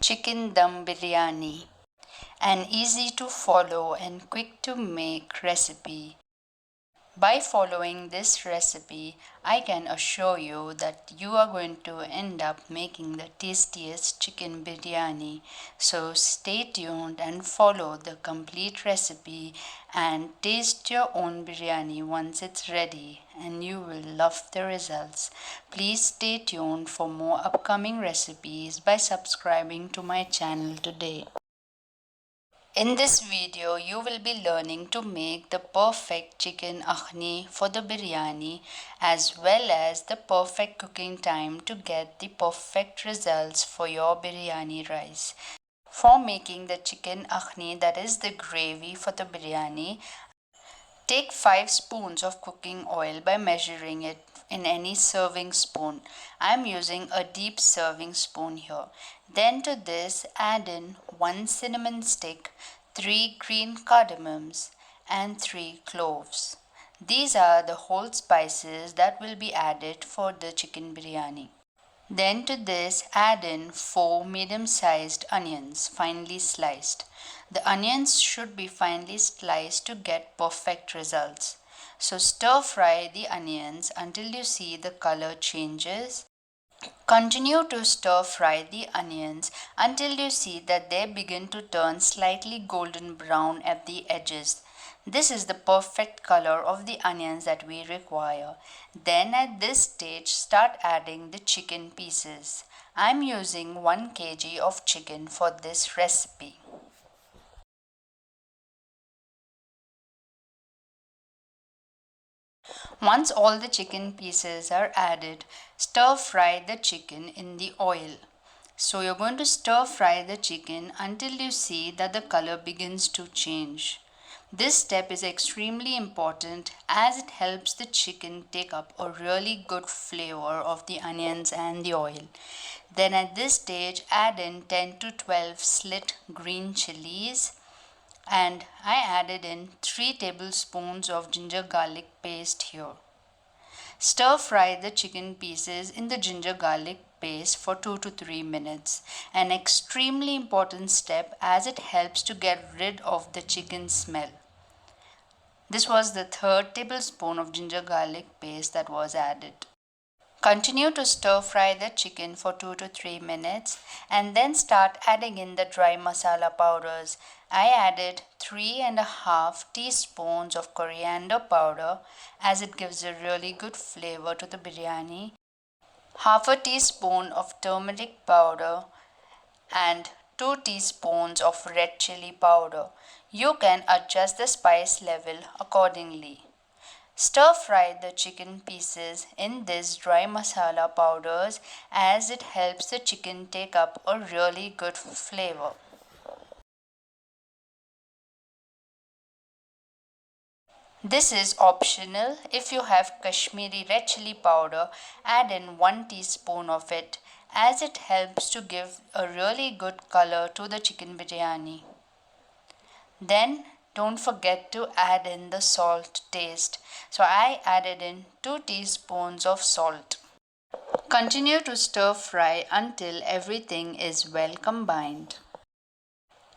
Chicken Dum Biryani, an easy to follow and quick to make recipe. By following this recipe, I can assure you that you are going to end up making the tastiest chicken biryani. So stay tuned and follow the complete recipe and taste your own biryani once it's ready, and you will love the results. Please stay tuned for more upcoming recipes by subscribing to my channel today. In this video, you will be learning to make the perfect chicken akhni for the biryani, as well as the perfect cooking time to get the perfect results for your biryani rice. For making the chicken akhni, that is the gravy for the biryani, take 5 spoons of cooking oil by measuring it in any serving spoon. I am using a deep serving spoon here. Then to this add in 1 cinnamon stick, 3 green cardamoms and 3 cloves. These are the whole spices that will be added for the chicken biryani. Then to this add in 4 medium-sized onions, finely sliced. The onions should be finely sliced to get perfect results. So stir fry the onions until you see the color changes. Continue to stir fry the onions until you see that they begin to turn slightly golden brown at the edges. This is the perfect color of the onions that we require. Then at this stage, start adding the chicken pieces. I'm using 1 kg of chicken for this recipe. Once all the chicken pieces are added, stir fry the chicken in the oil. So you're going to stir fry the chicken until you see that the color begins to change. This step is extremely important as it helps the chicken take up a really good flavor of the onions and the oil. Then at this stage add in 10 to 12 slit green chilies, and I added in 3 tablespoons of ginger garlic paste here. Stir fry the chicken pieces in the ginger garlic paste for 2 to 3 minutes, an extremely important step as it helps to get rid of the chicken smell. This was the 3rd tablespoon of ginger garlic paste that was added. Continue to stir fry the chicken for 2 to 3 minutes and then start adding in the dry masala powders. I added 3.5 teaspoons of coriander powder as it gives a really good flavor to the biryani, half a teaspoon of turmeric powder and 2 teaspoons of red chili powder. You can adjust the spice level accordingly. Stir fry the chicken pieces in this dry masala powders as it helps the chicken take up a really good flavor. This is optional. If you have Kashmiri red chili powder, add in 1 teaspoon of it as it helps to give a really good color to the chicken biryani. Then don't forget to add in the salt taste. So I added in 2 teaspoons of salt. Continue to stir fry until everything is well combined.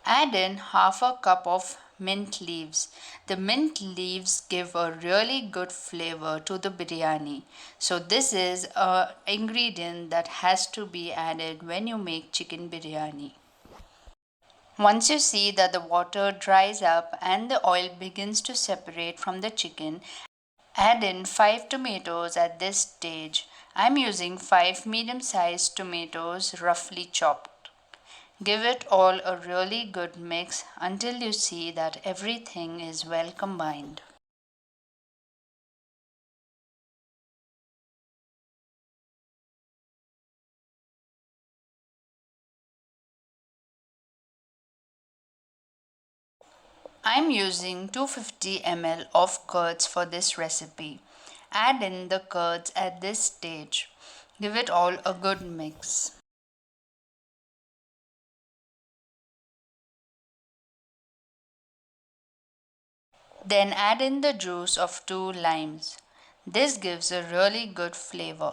Add in half a cup of mint leaves. The mint leaves give a really good flavor to the biryani. So this is an ingredient that has to be added when you make chicken biryani. Once you see that the water dries up and the oil begins to separate from the chicken, add in 5 tomatoes at this stage. I'm using 5 medium-sized tomatoes roughly chopped. Give it all a really good mix until you see that everything is well combined. I'm using 250 ml of curds for this recipe. Add in the curds at this stage. Give it all a good mix. Then add in the juice of 2 limes. This gives a really good flavor.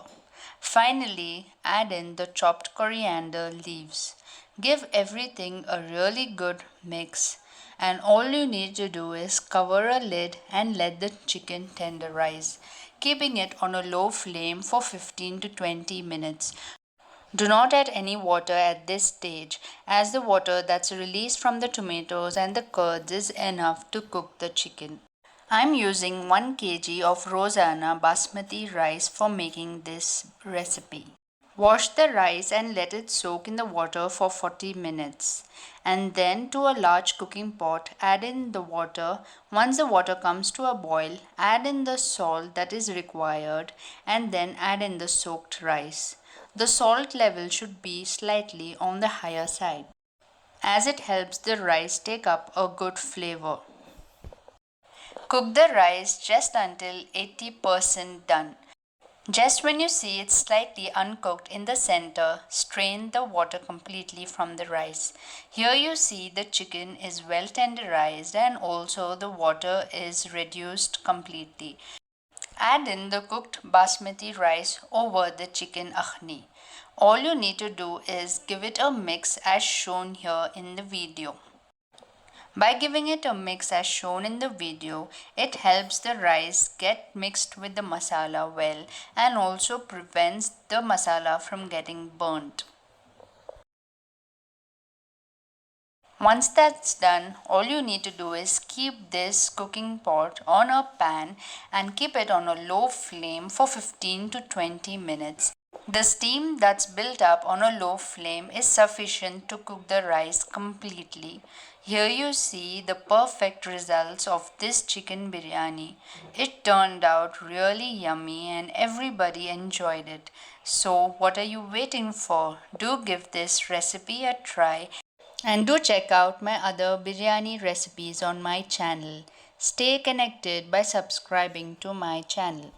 Finally, add in the chopped coriander leaves. Give everything a really good mix, and all you need to do is cover a lid and let the chicken tenderize, keeping it on a low flame for 15 to 20 minutes. Do not add any water at this stage, as the water that's released from the tomatoes and the curds is enough to cook the chicken. I'm using 1 kg of Rosanna basmati rice for making this recipe. Wash the rice and let it soak in the water for 40 minutes. And then to a large cooking pot, add in the water. Once the water comes to a boil, add in the salt that is required and then add in the soaked rice. The salt level should be slightly on the higher side, as it helps the rice take up a good flavor. Cook the rice just until 80% done. Just when you see it slightly uncooked in the center, strain the water completely from the rice. Here you see the chicken is well tenderized and also the water is reduced completely. Add in the cooked basmati rice over the chicken akhni. All you need to do is give it a mix as shown here in the video. By giving it a mix as shown in the video, it helps the rice get mixed with the masala well and also prevents the masala from getting burnt. Once that's done, all you need to do is keep this cooking pot on a pan and keep it on a low flame for 15 to 20 minutes. The steam that's built up on a low flame is sufficient to cook the rice completely. Here you see the perfect results of this chicken biryani. It turned out really yummy and everybody enjoyed it. So, what are you waiting for? Do give this recipe a try and do check out my other biryani recipes on my channel. Stay connected by subscribing to my channel.